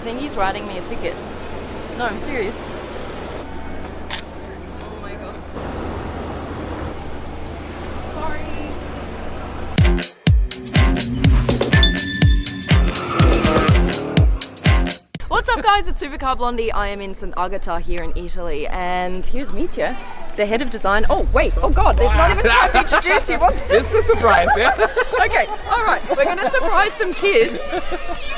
think he's writing me a ticket. No, I'm serious. Oh my god. Sorry. What's up guys, it's Supercar Blondie. I am in St. Agata here in Italy and here's Mitya, the head of design. Oh wait, oh god, there's not even time to introduce you. What's It's a surprise, yeah? Okay, alright, we're going to surprise some kids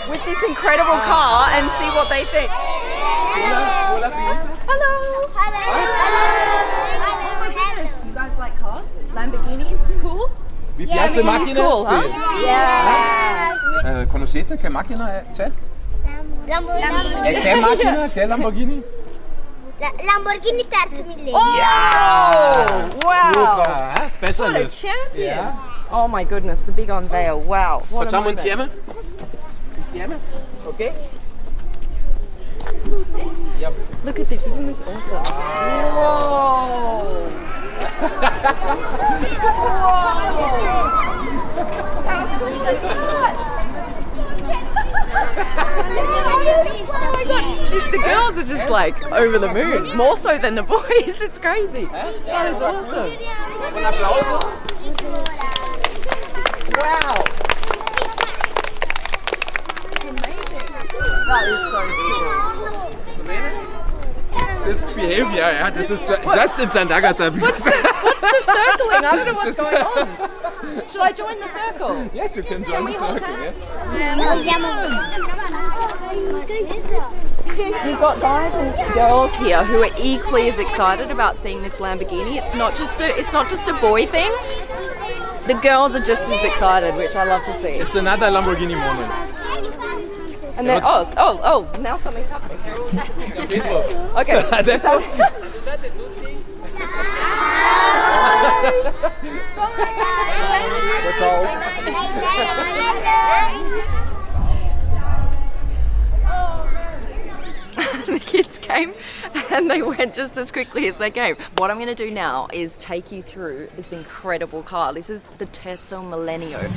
with this incredible car and see what they think. Hello! Hello! Oh my goodness, you guys like cars? Lamborghinis? Cool? Vi piace macchine? Cool, huh? Sì. Yeah! Conoscete che macchina c'è? Lamborghini. E che macchina? Che Lamborghini? Lamborghini terzo millennio. Oh! Wow! Super, What a specialist. champion! Yeah. Oh my goodness, the big unveil, wow. What a Facciamo moment. insieme? Insieme? Ok? Yep. Look at this, isn't this awesome? Whoa! How cool is that? Oh my god, the girls are just like over the moon, more so than the boys, it's crazy. That is awesome. Un applauso. Wow. Amazing. That is so cool. This behavior, yeah, this is just in St. Agata. What's the circling? I don't know what's going on. Should I join the circle? Yes, you can join we the hold circle, hands? yes. You've got guys and girls here who are equally as excited about seeing this Lamborghini. It's not just a boy thing. The girls are just as excited, which I love to see. It's another Lamborghini moment. And then oh, now something's happening. Pedro. Okay. Adesso. The kids came and they went just as quickly as they came. What I'm going to do now is take you through this incredible car. This is the Terzo Millennio.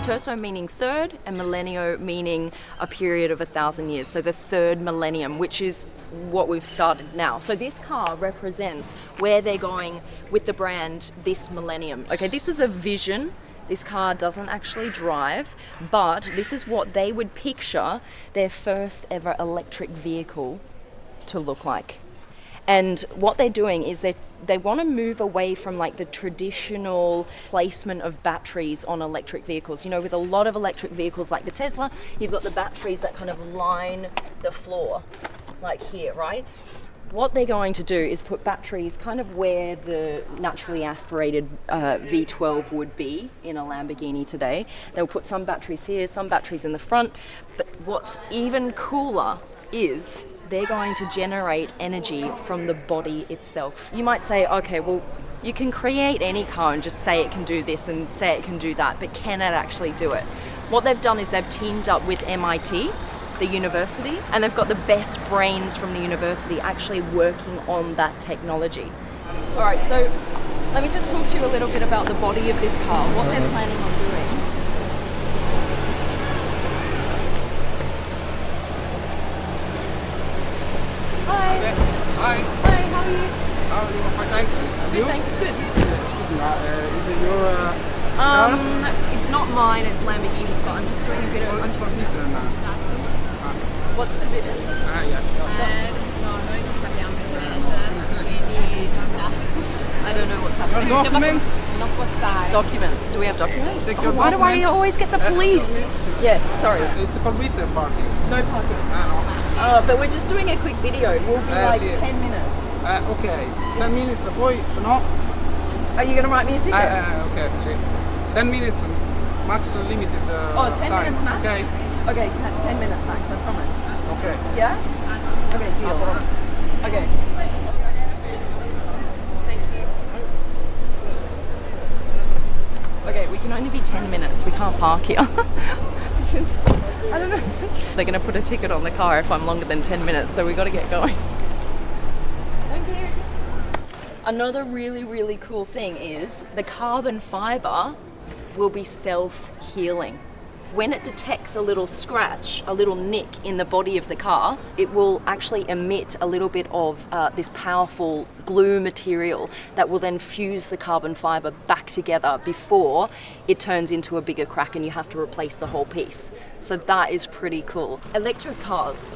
Terzo meaning third and millennio meaning a period of 1,000 years. So the third millennium, which is what we've started now. So this car represents where they're going with the brand this millennium. Okay, this is a vision. This car doesn't actually drive, but this is what they would picture their first ever electric vehicle to look like. And what they're doing is they want to move away from like the traditional placement of batteries on electric vehicles. You know, with a lot of electric vehicles like the Tesla, you've got the batteries that kind of line the floor, like here, right? What they're going to do is put batteries kind of where the naturally aspirated V12 would be in a Lamborghini today. They'll put some batteries here, some batteries in the front, but what's even cooler is they're going to generate energy from the body itself. You might say, okay, well, you can create any car and just say it can do this and say it can do that, but can it actually do it? What they've done is they've teamed up with MIT, the university, and they've got the best brains from the university actually working on that technology. All right, so let me just talk to you a little bit about the body of this car, what they're planning on doing. Hi. Hi. Hi, how are you? How are you? Fine, thanks. And you? Thanks, good. Is it your car? It's not mine, it's Lamborghini's, but I'm just doing a bit of... It's forbidden. What's forbidden? Yeah. I don't know what's happening. Your documents? Documents. Do we have documents? Take your Why do I documents. always get the police? Yes, sorry. It's forbidden parking. No parking. No. But we're just doing a quick video. We'll be like sì. 10 minutes. Ok, 10 minutes, poi se no... Are you going to write me a ticket? Ok, sì. 10 minutes, max limited 10 time. minutes max? Okay. Okay, 10 minutes max, I promise. Okay. Yeah? Okay, deal. Okay. park here. I don't know. They're going to put a ticket on the car if I'm longer than 10 minutes, so we got to get going. Thank you. Another really, really cool thing is the carbon fiber will be self-healing. When it detects a little scratch, a little nick in the body of the car, it will actually emit a little bit of this powerful glue material that will then fuse the carbon fiber back together before it turns into a bigger crack and you have to replace the whole piece. So that is pretty cool. Electric cars,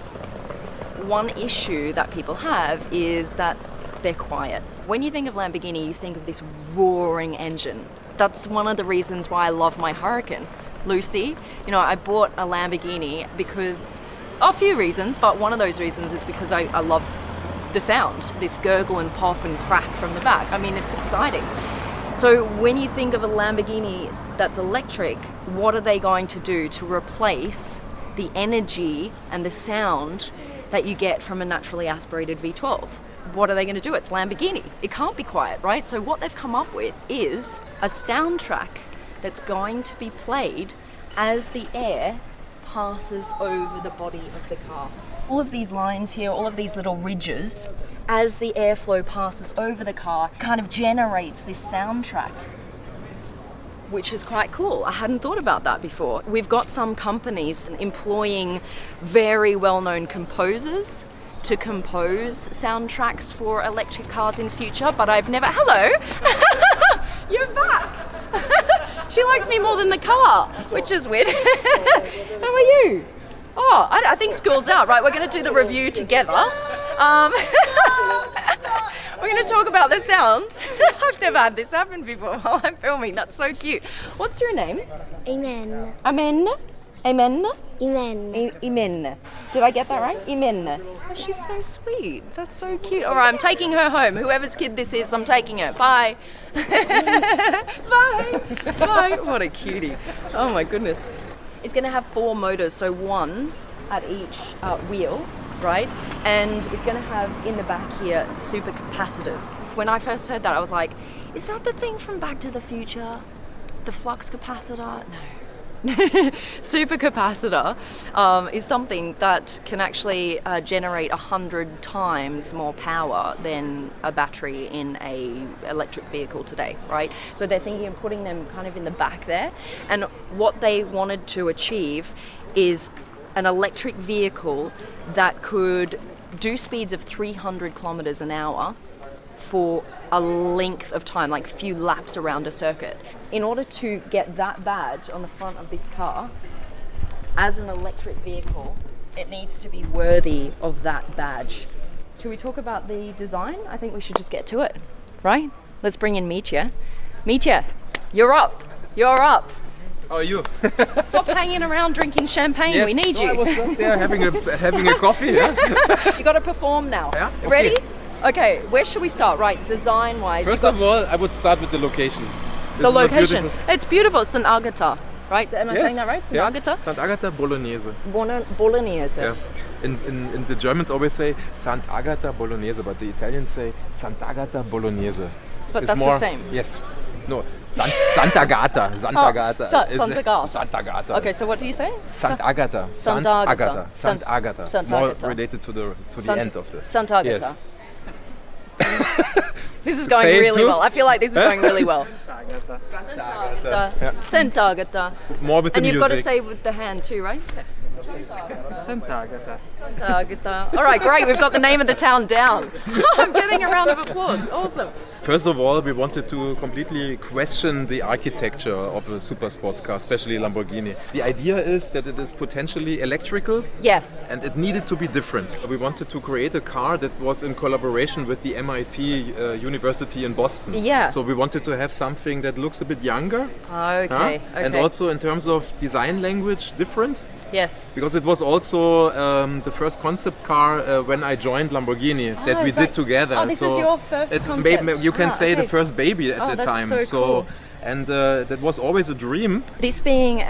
one issue that people have is that they're quiet. When you think of Lamborghini, you think of this roaring engine. That's one of the reasons why I love my Hurricane. Lucy, you know, I bought a Lamborghini because, a few reasons, but one of those reasons is because I love the sound, this gurgle and pop and crack from the back. I mean, it's exciting. So when you think of a Lamborghini that's electric, what are they going to do to replace the energy and the sound that you get from a naturally aspirated V12? What are they going to do? It's Lamborghini. It can't be quiet, right? So what they've come up with is a soundtrack that's going to be played as the air passes over the body of the car. All of these lines here, all of these little ridges, as the airflow passes over the car, kind of generates this soundtrack, which is quite cool. I hadn't thought about that before. We've got some companies employing very well-known composers to compose soundtracks for electric cars in future, but I've never... Hello! You're back! She likes me more than the car, which is weird. How are you? Oh, I think school's out, right? We're going to do the review together. We're going to talk about the sound. I've never had this happen before while I'm filming. That's so cute. What's your name? Amen. Amen? Amen? Amen. Imen. Did I get that right? Imen. Oh, she's so sweet. That's so cute. All right, I'm taking her home. Whoever's kid this is, I'm taking her. Bye. Bye. Bye. What a cutie. Oh my goodness. It's going to have 4 motors, so 1 at each wheel, right? And it's going to have in the back here supercapacitors. When I first heard that, I was like, is that the thing from Back to the Future? The flux capacitor? No. Supercapacitor is something that can actually generate 100 times more power than a battery in a electric vehicle today, right? So they're thinking of putting them kind of in the back there, and what they wanted to achieve is an electric vehicle that could do speeds of 300 kilometers an hour for a length of time, like a few laps around a circuit. In order to get that badge on the front of this car, as an electric vehicle, it needs to be worthy of that badge. Should we talk about the design? I think we should just get to it, right? Let's bring in Mitya. Mitya, you're up. You're up. How are you? Stop hanging around drinking champagne. Yes. We need you. I was just there having a coffee. Yeah? You got to perform now. Yeah? Okay. Ready? Okay, where should we start? Right, design-wise. First of all, I would start with the location. The location. It's beautiful. St. Agatha, right? Am I saying that right? St. Agatha? St. Agatha Bolognese. Bolognese. Yeah. In the Germans always say St. Agatha Bolognese, but the Italians say Sant'Agata Bolognese. But it's that's more, the same. Yes. No. Sant'Agata. Sant'Agata. Sant'Agata. Sant'Agata. Okay, so what do you say? Sant'Agata. Sant'Agata. Sant'Agata. More related to the end of this. Sant'Agata. Yes. This is going really well. I feel like this is going really well. Sant'Agata. Sant'Agata. More with the music. And you've got to say with the hand too, right? Sant'Agata. Sant'Agata. All right, great. We've got the name of the town down. I'm getting a round of applause. Awesome. First of all, we wanted to completely question the architecture of a super sports car, especially Lamborghini. The idea is that it is potentially electrical. Yes. And it needed to be different. We wanted to create a car that was in collaboration with the MIT University in Boston. Yeah. So we wanted to have something that looks a bit younger. Okay. And also in terms of design language, different. Yes. Because it was also the first concept car when I joined Lamborghini that we did together. Oh, this is your first concept. You can say okay. the first baby at the time. So cool. And that was always a dream. This being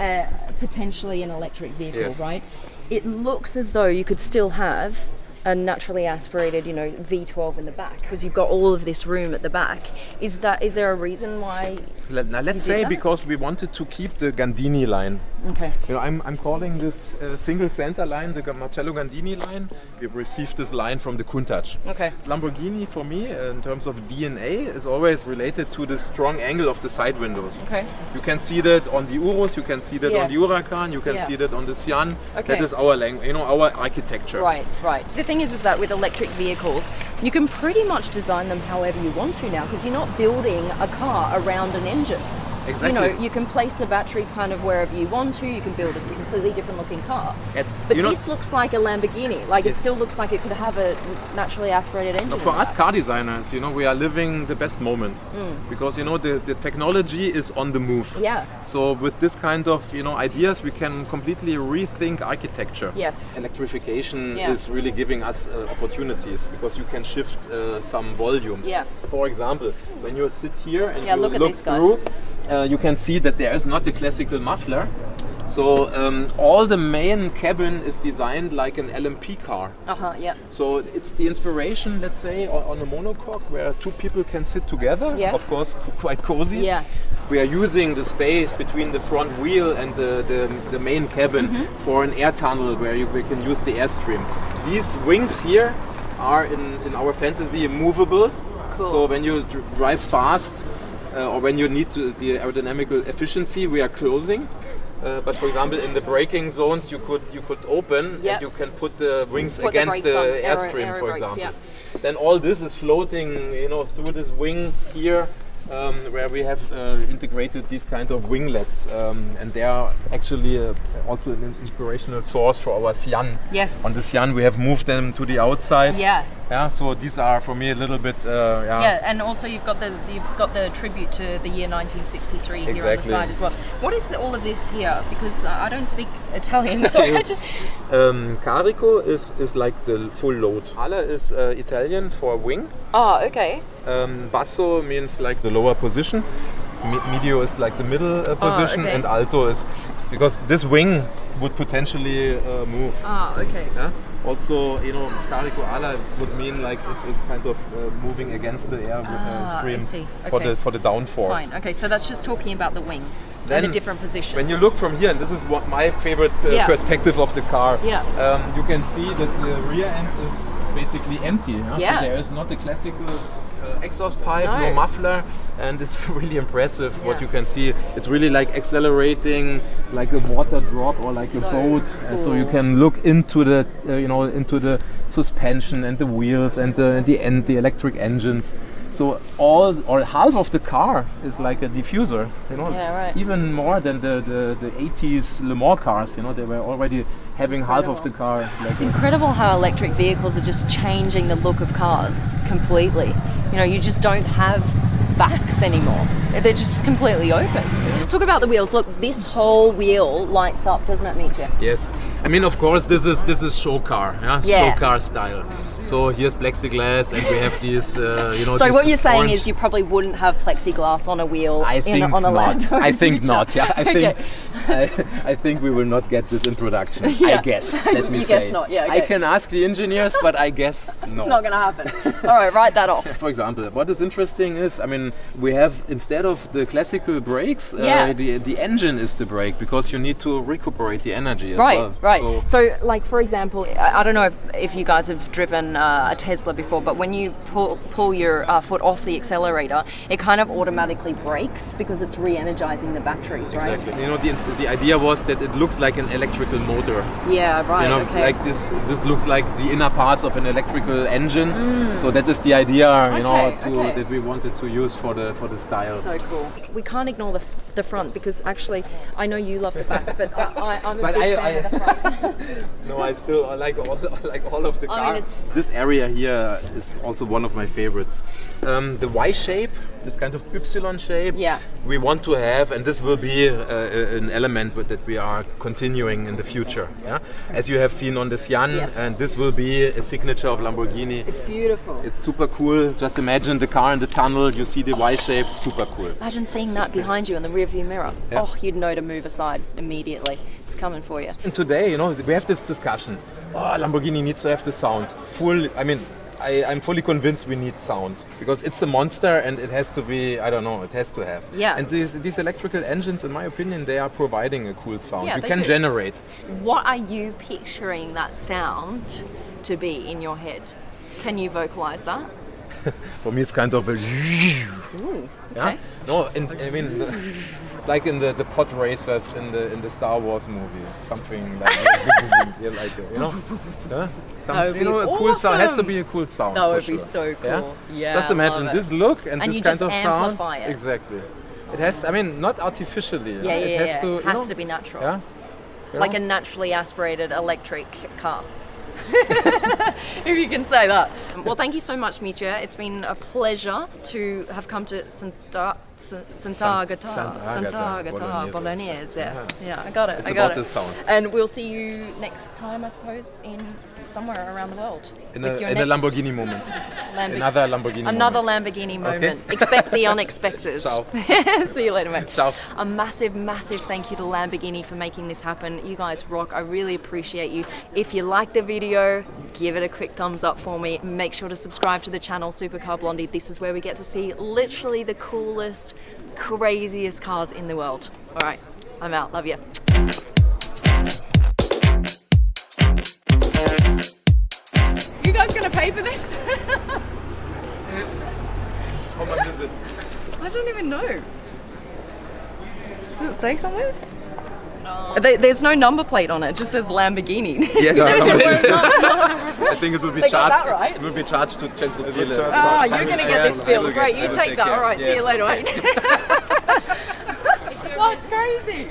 potentially an electric vehicle, Yes. right? It looks as though you could still have a naturally aspirated, V12 in the back, because you've got all of this room at the back. Is there a reason why? Now let's say because we wanted to keep the Gandini line. Okay. I'm calling this single center line the Marcello Gandini line. We've received this line from the Countach. Okay. Lamborghini, for me, in terms of DNA, is always related to the strong angle of the side windows. Okay. You can see that on the Urus, you can see that on the Huracan, you can see that on the Sian. Okay. That is our our architecture. Right. The thing is that with electric vehicles, you can pretty much design them however you want to now, because you're not building a car around an engine. Exactly. You can place the batteries kind of wherever you want to. You can build a completely different looking car. But this looks like a Lamborghini. Like it still looks like it could have a naturally aspirated engine. No, for us car designers, we are living the best moment because the technology is on the move. Yeah. So with this kind of ideas, we can completely rethink architecture. Yes. Electrification is really giving us opportunities because you can shift some volumes. Yeah. For example, when you sit here and you look at these guys. through. You can see that there is not a classical muffler. So all the main cabin is designed like an LMP car. Yeah. So it's the inspiration, let's say, on a monocoque where two people can sit together. Yeah. Of course, quite cozy. Yeah. We are using the space between the front wheel and the main cabin for an air tunnel where we can use the airstream. These wings here are in our fantasy movable. Cool. So when you drive fast, or when you need the aerodynamical efficiency, we are closing. But for example, in the braking zones, you could open and you can put the wings against the airstream, for example. Yeah. Then all this is floating, through this wing here, where we have integrated these kind of winglets, and they are actually also an inspirational source for our Sian. Yes. On the Sian, we have moved them to the outside. Yeah. Yeah, so these are for me a little bit. Yeah, and also you've got the tribute to the year 1963 here on the side as well. What is all of this here? Because I don't speak Italian, so Carico is like the full load. Ala is Italian for wing. Oh, okay. Basso means like the lower position. Medio is like the middle position, and alto is because this wing would potentially move. Okay. Yeah? Also, carico ala would mean like it's kind of moving against the air stream for the downforce. Fine. Okay, so that's just talking about the wing and the different positions. When you look from here, and this is what my favorite perspective of the car, you can see that the rear end is basically empty. So there is not a classical exhaust pipe, no muffler, and it's really impressive what you can see. It's really like accelerating like a water drop or like a boat. Cool. So you can look into the into the suspension and the wheels and the electric engines. So all or half of the car is like a diffuser, even more than the 80s Le Mans cars. They were already having half of the car. It's incredible how electric vehicles are just changing the look of cars completely. You just don't have backs anymore. They're just completely open. Let's talk about the wheels. Look, this whole wheel lights up, doesn't it, Mitja? Yes. I mean, of course, this is show car, show car style. So here's plexiglass, and we have these, So what you're saying is you probably wouldn't have plexiglass on a wheel on a Land. I think not. Yeah, I think we will not get this in production. I guess. Let me say. Guess not. Yeah. Okay. I can ask the engineers, but I guess no. It's not going to happen. All right, write that off. For example, what is interesting is, I mean, we have instead of the classical brakes, the engine is the brake because you need to recuperate the energy as well. Right. So, like for example, I don't know if you guys have driven a Tesla before, but when you pull your foot off the accelerator, it kind of automatically brakes because it's re-energizing the batteries, right? Exactly. The idea was that it looks like an electrical motor. Yeah, right. Like this looks like the inner parts of an electrical engine. So that is the idea, that we wanted to use for the style. So cool. We can't ignore the front because actually I know you love the back, but I'm a big fan of the front. No, I like all of the car. I mean, this area here is also one of my favorites. The Y shape, this kind of Y shape, we want to have, and this will be an element that we are continuing in the future. Yeah? As you have seen on the Sian, and this will be a signature of Lamborghini. It's beautiful. It's super cool. Just imagine the car in the tunnel, you see the Y shape, super cool. Imagine seeing that behind you in the rearview mirror. Yeah. Oh, you'd know to move aside immediately. It's coming for you. And today, we have this discussion. oh, Lamborghini needs to have the sound. I'm fully convinced we need sound because it's a monster and it has to be, I don't know, it has to have. Yeah. And these electrical engines, in my opinion, they are providing a cool sound. Yeah, you they can do. generate. What are you picturing that sound to be in your head? Can you vocalize that? For me, it's kind of a. Ooh, okay. Yeah? No, like in the pod racers in the Star Wars movie, something like you know, yeah? Something, would be a cool sound. Has to awesome. be a cool sound. That for would be sure. so cool. Yeah, Just imagine love it. this look and And this you kind just of sound. amplify it. Exactly. It has. Not artificially. Yeah, It has to. It you has know, to be natural. Yeah. You Like know? a naturally aspirated electric car. If you can say that. Well, thank you so much, Mitya. It's been a pleasure to have come to Sant'Agata Bolognese. Yeah, I got it. It's I got about it. the sound. And we'll see you next time, I suppose, in somewhere around the world. In with your a next Lamborghini moment. Lamborghini. Another Lamborghini Another moment. Lamborghini moment. Expect the unexpected. Ciao. See you later, mate. Ciao. A massive, massive thank you to Lamborghini for making this happen. You guys rock. I really appreciate you. If you like the video, give it a quick thumbs up for me. Make sure to subscribe to the channel Supercar Blondie. This is where we get to see literally the coolest, craziest cars in the world. All right, I'm out. Love you. You guys gonna pay for this? How much is it? I don't even know. Does it say somewhere? There's no number plate on it. It just says Lamborghini. Yes, I I think it will be They got charged. that right. It will be charged to Centro Stile. Oh, you're going to get this bill. will Great, get- I you will take take that. care. All right, see you Yes. later, mate. That's crazy.